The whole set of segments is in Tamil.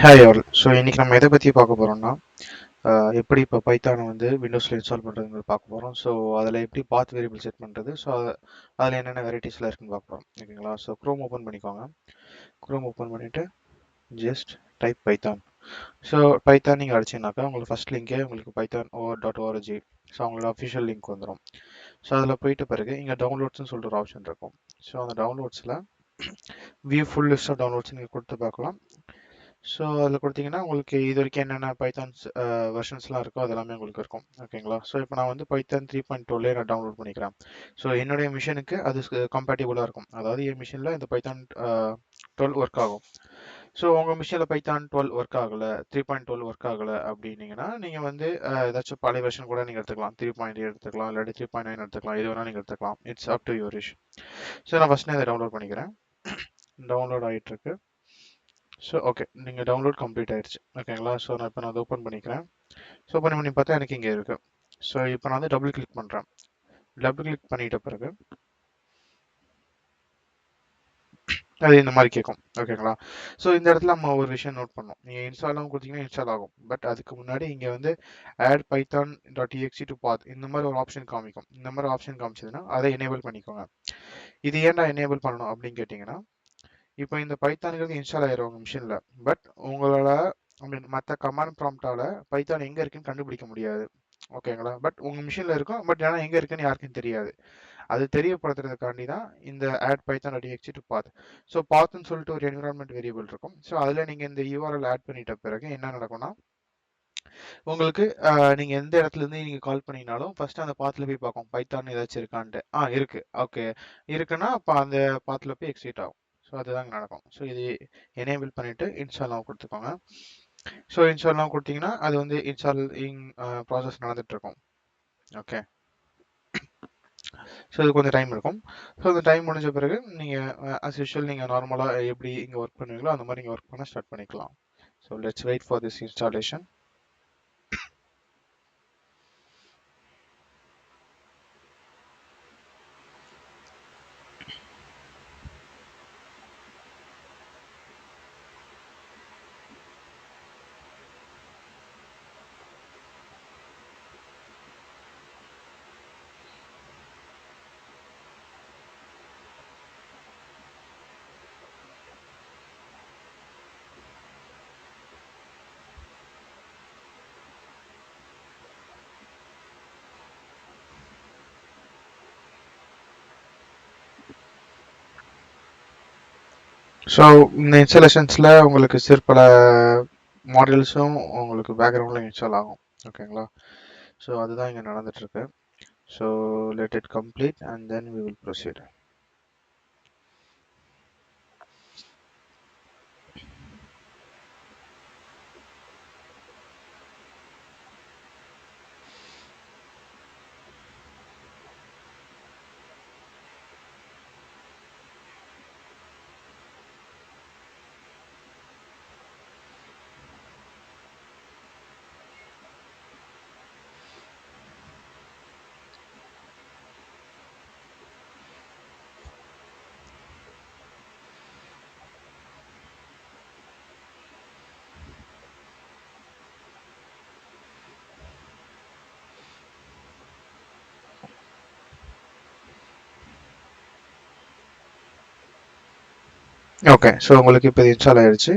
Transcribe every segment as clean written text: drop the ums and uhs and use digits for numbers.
Hi all. ஸோ இன்னைக்கு நம்ம எதை பற்றி பார்க்க போகிறோம்னா எப்படி இப்போ பைத்தானை வந்து விண்டோஸில் இன்ஸ்டால் பண்ணுறதுங்கிறது பார்க்க போகிறோம். ஸோ அதில் எப்படி பாத் வேரியபிள் செட் பண்ணுறது, ஸோ அதில் என்னென்ன வெரைட்டிஸ்லாம் இருக்குன்னு பார்க்க போகிறோம். ஓகேங்களா? ஸோ க்ரோம் ஓப்பன் பண்ணிக்கோங்க. க்ரோம் ஓப்பன் பண்ணிவிட்டு just type Python. So Python நீங்கள் அடிச்சிங்கனாக்கா உங்களுக்கு ஃபஸ்ட் லிங்கே உங்களுக்கு பைத்தான் .org. ஸோ அவங்களோட அஃபிஷியல் லிங்க் வந்துடும். ஸோ அதில் போயிட்ட பிறகு இங்கே டவுன்லோட்ஸ்னு சொல்லிட்டு ஒரு ஆப்ஷன் இருக்கும். ஸோ அந்த டவுன்லோட்ஸில் view full list of downloads நீங்கள் கொடுத்து பார்க்கலாம். ஸோ அதில் கொடுத்தீங்கன்னா உங்களுக்கு இது வரைக்கும் என்னென்ன பைத்தான்ஸ் வெர்ஷன்ஸ்லாம் இருக்கோ அது எல்லாமே உங்களுக்கு இருக்கும். ஓகேங்களா? ஸோ இப்போ நான் வந்து பைத்தான் 3.2லே நான் டவுன்லோட் பண்ணிக்கிறேன். ஸோ என்னுடைய மிஷினுக்கு அது கம்பேட்டிபிளாக இருக்கும். அதாவது என் மிஷினில் இந்த பைத்தான் 12 ஒர்க் ஆகும். ஸோ உங்கள் மிஷினில் பைத்தான் 12 ஒர்க் ஆகலை, 3.12 ஒர்க் ஆகலை அப்படின்னீங்கன்னா நீங்கள் வந்து ஏதாச்சும் பழைய வெர்ஷன் கூட நீங்கள் எடுத்துக்கலாம். 3.8 எடுத்துக்கலாம், இல்லாட்டி 3.9 எடுத்துக்கலாம். இது வேணால் நீங்கள் எடுத்துக்கலாம். It's up to your wish. So நான் ஃபஸ்ட்டு அதை டவுன்லோட் பண்ணிக்கிறேன். டவுன்லோட் ஆகிட்டு இருக்கு. ஸோ ஓகே, நீங்கள் டவுன்லோட் கம்ப்ளீட் ஆயிடுச்சு. ஓகேங்களா? ஸோ நான் இப்போ அதை ஓப்பன் பண்ணிக்கிறேன். ஸோ ஓப்பன் பண்ணி பார்த்தா எனக்கு இங்கே இருக்குது. ஸோ இப்போ நான் வந்து டபுள் கிளிக் பண்ணுறேன். டபுள் கிளிக் பண்ணிட்ட பிறகு அது இந்த மாதிரி கேட்கும். ஓகேங்களா? ஸோ இந்த இடத்துல நம்ம ஒரு விஷயம் நோட் பண்ணோம். நீங்கள் இன்ஸ்டாலும் கொடுத்தீங்கன்னா இன்ஸ்டால் ஆகும். பட் அதுக்கு முன்னாடி இங்கே வந்து add Python .exe to path இந்த மாதிரி ஒரு ஆப்ஷன் காமிக்கும். இந்த மாதிரி ஆப்ஷன் காமிச்சதுன்னா அதை எனேபிள் பண்ணிக்கோங்க. இது ஏன்டா எனேபிள் பண்ணணும் அப்படின்னு கேட்டிங்கன்னா, இப்போ இந்த பைத்தானுங்கிறது இன்ஸ்டால் ஆயிரும் உங்கள் மிஷினில். பட் உங்களோட மற்ற கமாண்ட் ப்ராம்ப்டால பைத்தான் எங்கே இருக்குன்னு கண்டுபிடிக்க முடியாது. ஓகேங்களா? பட் உங்கள் மிஷினில் இருக்கும். பட் ஆனால் எங்கே இருக்குன்னு யாருக்கும் தெரியாது. அது தெரியப்படுத்துறதுக்காண்டி தான் இந்த add Python .exe to path. So பாத்னு சொல்லிட்டு ஒரு என்விரான்மெண்ட் வேரியபிள் இருக்கும். ஸோ அதில் நீங்கள் இந்த URL ஆட் பண்ணிட்ட பிறகு என்ன நடக்கும்னா, உங்களுக்கு நீங்கள் எந்த இடத்துலேருந்து நீங்கள் கால் பண்ணினாலும் ஃபர்ஸ்ட் அந்த பாத்தில் போய் பார்க்கும் பைத்தான் ஏதாச்சும் இருக்கான்ட்டு. இருக்கு. ஓகே, இருக்குன்னா அப்போ அந்த பாத்தில் போய் எக்ஸிட் ஆகும். ஸோ அதுதாங்க நடக்கும். ஸோ இது எனேபிள் பண்ணிவிட்டு இன்ஸ்டால்லாம் கொடுத்துக்கோங்க. ஸோ இன்ஸ்டால்லாம் கொடுத்தீங்கன்னா அது வந்து இன்ஸ்டாலிங் ப்ராசஸ் நடந்துகிட்ருக்கும். ஓகே, ஸோ இது கொஞ்சம் டைம் இருக்கும். ஸோ அந்த டைம் முடிஞ்ச பிறகு நீங்கள் அஸ் யூஷுவல் நீங்கள் நார்மலாக எப்படி இங்கே ஒர்க் பண்ணுவீங்களோ அந்த மாதிரி நீங்கள் ஒர்க் பண்ண ஸ்டார்ட் பண்ணிக்கலாம். So let's wait for this installation. So இந்த இன்ஸ்டாலேஷன்ஸில் உங்களுக்கு சிற்பல மாடல்ஸும் உங்களுக்கு பேக்ரவுண்டில் இன்ஸ்டால் ஆகும். ஓகேங்களா? ஸோ அதுதான் இங்கே நடந்துகிட்ருக்கு. So let it complete and then we will proceed. Okay, so உங்களுக்கு இப்போ இன்ஸ்டால் ஆயிடுச்சு.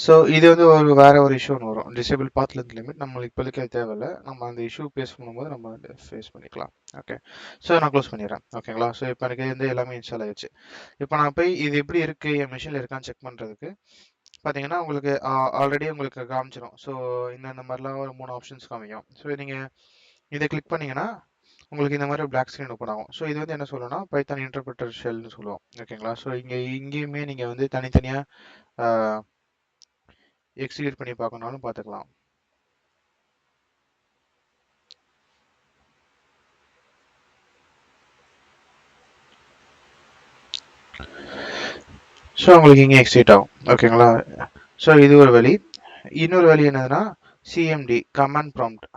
ஸோ இது வந்து வேற ஒரு இஷ்யூ ஒன்று வரும். டிசேபிள் பாத் லென்த் லிமிட் நம்மளுக்கு இப்போதைக்கு அது தேவையில்லை. நம்ம அந்த இஷ்யூ பேஸ் பண்ணும்போது நம்ம ஃபேஸ் பண்ணிக்கலாம். ஓகே, ஸோ நான் க்ளோஸ் பண்ணிடுறேன். ஓகேங்களா? ஸோ இப்போ எனக்கு வந்து எல்லாமே இன்ஸ்டால் ஆயிடுச்சு. இப்போ நான் போய் இது எப்படி இருக்குது என் மிஷினில் இருக்கான்னு செக் பண்ணுறதுக்கு பார்த்தீங்கன்னா உங்களுக்கு ஆல்ரெடி உங்களுக்கு காமிச்சிடும். ஸோ இந்த மாதிரிலாம் ஒரு 3 ஆப்ஷன்ஸ் காமிக்கும். ஸோ நீங்கள் இதை கிளிக் பண்ணிங்கன்னா உங்களுக்கு இந்த மாதிரி பிளாக் ஸ்க்ரீன் ஓப்பன் ஆகும். ஸோ இது வந்து என்ன சொல்லணும்னா பைத்தான் இன்டர்பிரட்டர் ஷெல்னு சொல்லுவோம். ஓகேங்களா? ஸோ இங்கேயுமே நீங்கள் வந்து தனித்தனியாக எக்ஸிக்யூட் பண்ணி பார்க்கணுனாலும் பார்த்துக்கலாம். ஸோ உங்களுக்கு இங்கே எக்ஸிட் ஆகும். ஓகேங்களா? ஸோ இது ஒரு வழி. இன்னொரு வழி என்னதுன்னா சிஎம்டி கமாண்ட் ப்ராம்ப்ட்.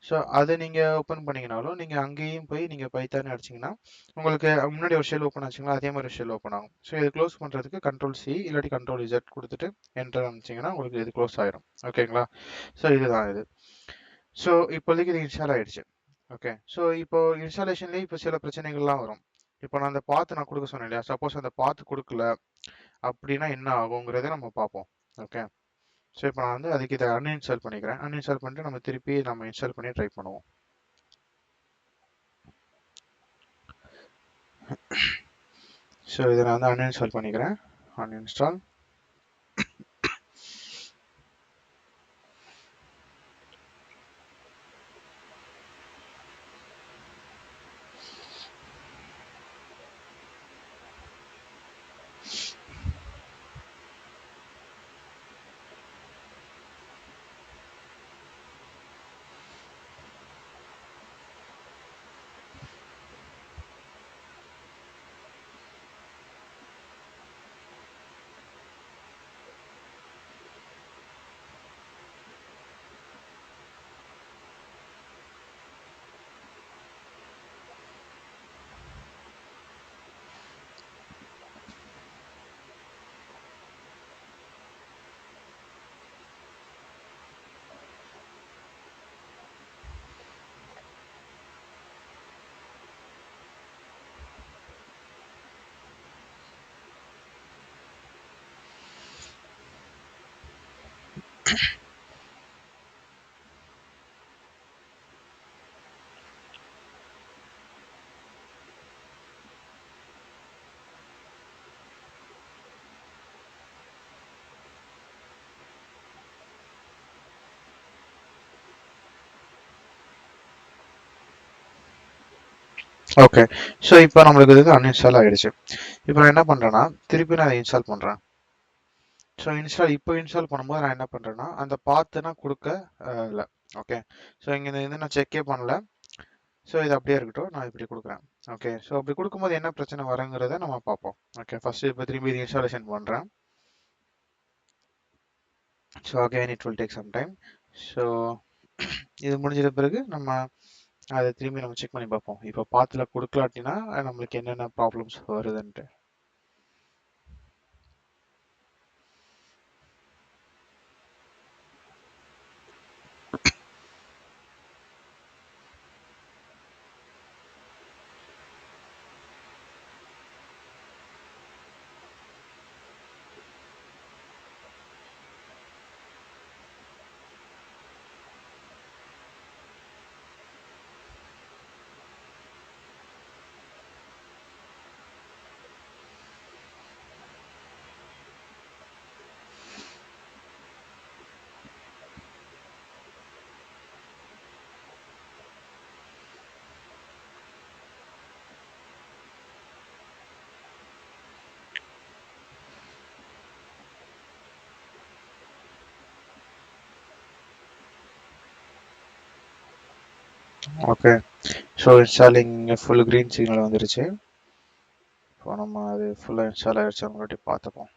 ஸோ அதை நீங்கள் ஓப்பன் பண்ணிங்கனாலும் நீங்கள் அங்கேயும் போய் நீங்கள் பைத்தான் அடிச்சிங்கன்னா உங்களுக்கு முன்னாடி ஒரு ஷெல் ஓப்பன் ஆச்சுங்களா அதே மாதிரி ஒரு ஷெல் ஓப்பன் ஆகும். ஸோ இது க்ளோஸ் பண்ணுறதுக்கு கண்ட்ரோல்-C இல்லாட்டி கண்ட்ரோல்-Z கொடுத்துட்டு என்டர் அனுப்பிச்சிங்கன்னா உங்களுக்கு இது க்ளோஸ் ஆயிரும். ஓகேங்களா? ஸோ இதுதான் இது. ஸோ இப்போதைக்கு இது இன்ஸ்டால் ஆயிடுச்சு. ஓகே. ஸோ இப்போ இன்ஸ்டாலேஷன்லேயே இப்போ சில பிரச்சனைகள்லாம் வரும். இப்போ நான் அந்த பாத்து நான் கொடுக்க சொன்னேன் இல்லையா? சப்போஸ் அந்த பாத்து கொடுக்கல அப்படின்னா என்ன ஆகுங்கிறத நம்ம பார்ப்போம். ஓகே. ஸோ இப்போ நான் வந்து அதுக்கு இதை அன்இன்ஸ்டால் பண்ணிக்கிறேன். அன்இன்ஸ்டால் பண்ணிட்டு நம்ம திருப்பி நம்ம இன்ஸ்டால் பண்ணி ட்ரை பண்ணுவோம். ஸோ இதை நான் வந்து அன்இன்ஸ்டால் பண்ணிக்கிறேன். அன்இன்ஸ்டால். ஓகே. ஸோ இப்போ நம்மளுக்கு இது அன்இன்ஸ்டால் ஆகிடுச்சு. இப்போ நான் என்ன பண்ணுறேன்னா திருப்பி நான் அதை இன்ஸ்டால் பண்ணுறேன். ஸோ இப்போ இன்ஸ்டால் பண்ணும்போது நான் என்ன பண்ணுறேன்னா அந்த பாத்துனா கொடுக்க இல்லை. ஓகே. ஸோ இங்கே இது நான் செக்கே பண்ணல. ஸோ இது அப்படியே இருக்கட்டும். நான் இப்படி கொடுக்குறேன். ஓகே. ஸோ அப்படி கொடுக்கும்போது என்ன பிரச்சனை வருங்கிறத நம்ம பார்ப்போம். ஓகே. ஃபர்ஸ்ட் இப்போ திரும்பி இது இன்ஸ்டாலேஷன் பண்ணுறேன். So again it will take some time. So இது முடிஞ்சது பிறகு நம்ம அதை திரும்பி நம்ம செக் பண்ணி பார்ப்போம். இப்போ பாத்துல கொடுக்கலாட்டினா நம்மளுக்கு என்னென்ன ப்ராப்ளம்ஸ் வருதுன்ட்டு. Okay. So installing full green signal வந்துருச்சு. இப்போ நம்ம அது ஃபுல்லாக இன்ஸ்டால் ஆகிடுச்சு. அவங்கள்ட்ட பார்த்துப்போம்.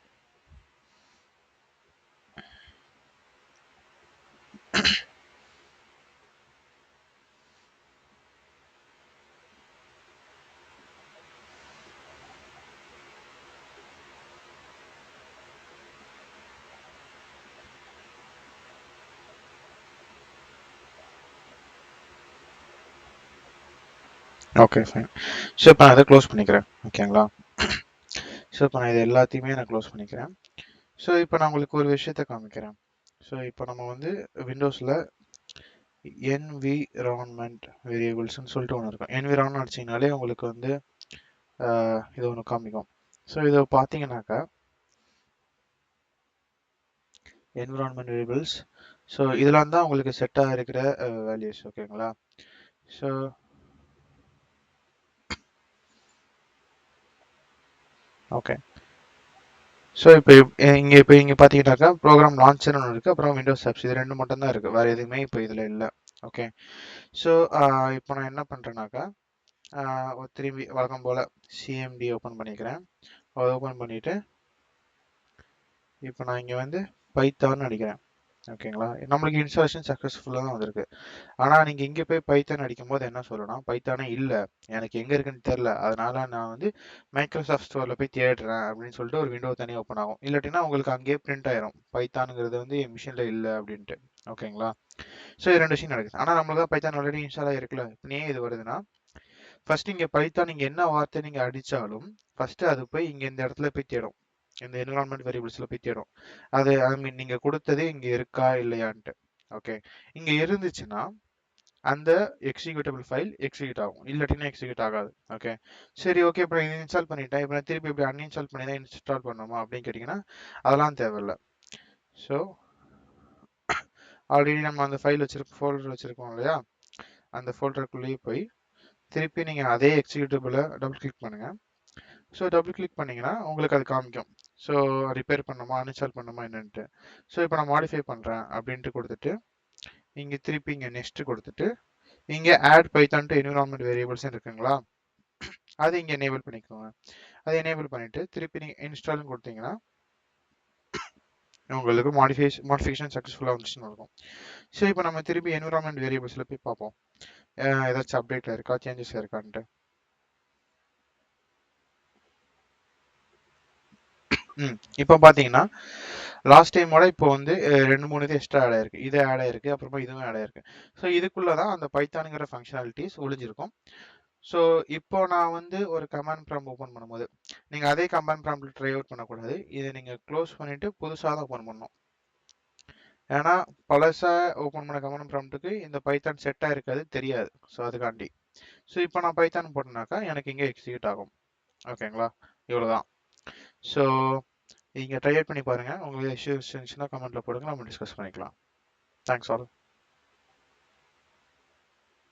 Okay fine. ஸோ இப்போ நான் இதை க்ளோஸ் பண்ணிக்கிறேன். ஓகேங்களா? ஸோ இப்போ நான் இது எல்லாத்தையுமே நான் க்ளோஸ் பண்ணிக்கிறேன். ஸோ இப்போ நான் உங்களுக்கு ஒரு விஷயத்த காமிக்கிறேன். ஸோ இப்போ நம்ம வந்து விண்டோஸில் என்விரான்மெண்ட் வேரியபிள்ஸ்னு சொல்லிட்டு ஒன்று இருக்கும். என்விரான் அடிச்சிங்கனாலே உங்களுக்கு வந்து இது ஒன்று காமிக்கும். ஸோ இதை பார்த்தீங்கன்னாக்கா என்விரான்மெண்ட் வேரியபிள்ஸ். ஸோ இதெல்லாம் தான் உங்களுக்கு செட்டாக இருக்கிற வேல்யூஸ். ஓகேங்களா? So okay. ஸோ இப்போ இங்கே பார்த்தீங்கன்னாக்கா ப்ரோக்ராம் லான்ச்சர்னு ஒன்று இருக்குது. அப்புறம் விண்டோஸ் ஆப்ஸ். இது ரெண்டு மட்டும் தான் இருக்குது. வேறு எதுவுமே இப்போ இதில் இல்லை. ஓகே. ஸோ இப்போ நான் என்ன பண்ணுறேன்னாக்கா திரும்பி வழக்கம் போல் சிஎம்டி ஓப்பன் பண்ணிக்கிறேன். அதை ஓப்பன் பண்ணிவிட்டு இப்போ நான் இங்கே வந்து பைத்தான் அடிக்கிறேன். ஓகேங்களா? நம்மளுக்கு இன்ஸ்டாலேஷன் சக்ஸஸ்ஃபுல்லா தான் வந்திருக்கு. ஆனா நீங்க இங்க போய் பைத்தான் அடிக்கும்போது என்ன சொல்லணும், பைத்தானே இல்ல. எனக்கு எங்க இருக்குன்னு தெரியல. அதனால நான் வந்து மைக்ரோசாஃப்ட் ஸ்டோர்ல போய் தேடுறேன் அப்படின்னு சொல்லிட்டு ஒரு விண்டோ தனியா ஓப்பன் ஆகும். இல்லாட்டினா உங்களுக்கு அங்கேயே பிரிண்ட் ஆயிரும். பைத்தானுங்கிறது வந்து என் மிஷின்ல இல்ல அப்படின்ட்டு. ஓகேங்களா? ஸோ இது 2 விஷயம் நடக்குது. ஆனா நம்மளுக்கு பைத்தான் ஆல்ரெடி இன்ஸ்டால் ஆகிருக்குல்ல. இப்ப ஏன் இது வருதுன்னா, ஃபர்ஸ்ட் இங்க பைத்தான் நீங்க என்ன வார்த்தை நீங்க அடிச்சாலும் ஃபர்ஸ்ட் அது போய் இங்க இந்த இடத்துல போய் தேடும். இந்த என்விரான்மெண்ட் வேரியபிள்ஸ்ல போய் தேடும். அது ஐ மீன் நீங்க கொடுத்தது இங்க இருக்கா இல்லையான்ட்டு. ஓகே. இங்க இருந்துச்சுன்னா அந்த எக்ஸிக்யூட்டபிள் ஃபைல் எக்ஸிக்யூட் ஆகும். இல்லாட்டினா எக்ஸிக்யூட் ஆகாது. ஓகே. சரி ஓகே. இப்போ இது இன்ஸ்டால் பண்ணிட்டேன். இப்போ நான் திருப்பி இப்படி அன்இன்ஸ்டால் பண்ணி தான் இன்ஸ்டால் பண்ணணுமா அப்படின்னு கேட்டிங்கன்னா அதெல்லாம் தேவையில்ல. ஸோ ஆல்ரெடி நம்ம அந்த ஃபைல் ஃபோல்டர் வச்சிருக்கோம் இல்லையா, அந்த ஃபோல்டருக்குள்ளேயே போய் திருப்பி நீங்கள் அதே எக்ஸிக்யூட்டபிளை டபுள் கிளிக் பண்ணுங்க. ஸோ டபுள் கிளிக் பண்ணீங்கன்னா உங்களுக்கு அது காமிக்கும். ஸோ ரிப்பேர் பண்ணணுமா அன்இன்ஸ்டால் பண்ணணுமா என்னன்ட்டு. ஸோ இப்போ நான் மாடிஃபை பண்ணுறேன் அப்படின்ட்டு கொடுத்துட்டு இங்கே திருப்பி இங்கே நெக்ஸ்ட் கொடுத்துட்டு இங்கே add Python to environment variables இருக்குங்களா, அதை இங்கே எனேபிள் பண்ணிக்கோங்க. அதை எனேபிள் பண்ணிட்டு திருப்பி நீங்கள் இன்ஸ்டால்னு கொடுத்தீங்கன்னா உங்களுக்கு மாடிஃபிகேஷன் சக்ஸஸ்ஃபுல்லாக வந்துச்சுன்னு இருக்கும். ஸோ இப்போ நம்ம திருப்பி என்விரான்மெண்ட் வேரியபிள்ஸில் போய் பார்ப்போம் ஏதாச்சும் அப்டேட்டில் இருக்கா, சேஞ்சஸ் இருக்கான்ட்டு. இப்போ பார்த்தீங்கன்னா லாஸ்ட் டைமோட இப்போ வந்து 2-3 இது எக்ஸ்ட்ரா ஆட் ஆயிருக்கு. இது ஆட் ஆயிருக்கு, அப்புறமா இதுவும் ஆட் ஆயிருக்கு. ஸோ இதுக்குள்ள தான் அந்த பைத்தானுங்கிற ஃபங்க்ஷனாலிட்டிஸ் ஒளிஞ்சிருக்கும். ஸோ இப்போ நான் வந்து ஒரு கமாண்ட் ப்ராம்ப்ட் ஓப்பன் பண்ணும்போது நீங்கள் அதே கமாண்ட் ப்ராம்ப்ட் ட்ரை அவுட் பண்ணக்கூடாது. இதை நீங்கள் க்ளோஸ் பண்ணிட்டு புதுசாக தான் ஓப்பன் பண்ணணும். ஏன்னா பழசாக ஓப்பன் பண்ண கமாண்ட் ப்ராம்ப்ட்டுக்கு இந்த பைத்தான் செட்டாக இருக்காது, தெரியாது. ஸோ அதுக்காண்டி. ஸோ இப்போ நான் பைத்தான் போட்டேனாக்கா எனக்கு இங்கே எக்ஸிக்யூட் ஆகும். ஓகேங்களா? இவ்வளோதான். ஸோ நீங்கள் ட்ரை அவுட் பண்ணி பாருங்கள். உங்களுக்கு இஷ்யூஸ் இருந்துச்சுன்னா கமெண்ட்டில் போடுங்க, நம்ம டிஸ்கஸ் பண்ணிக்கலாம். Thanks all.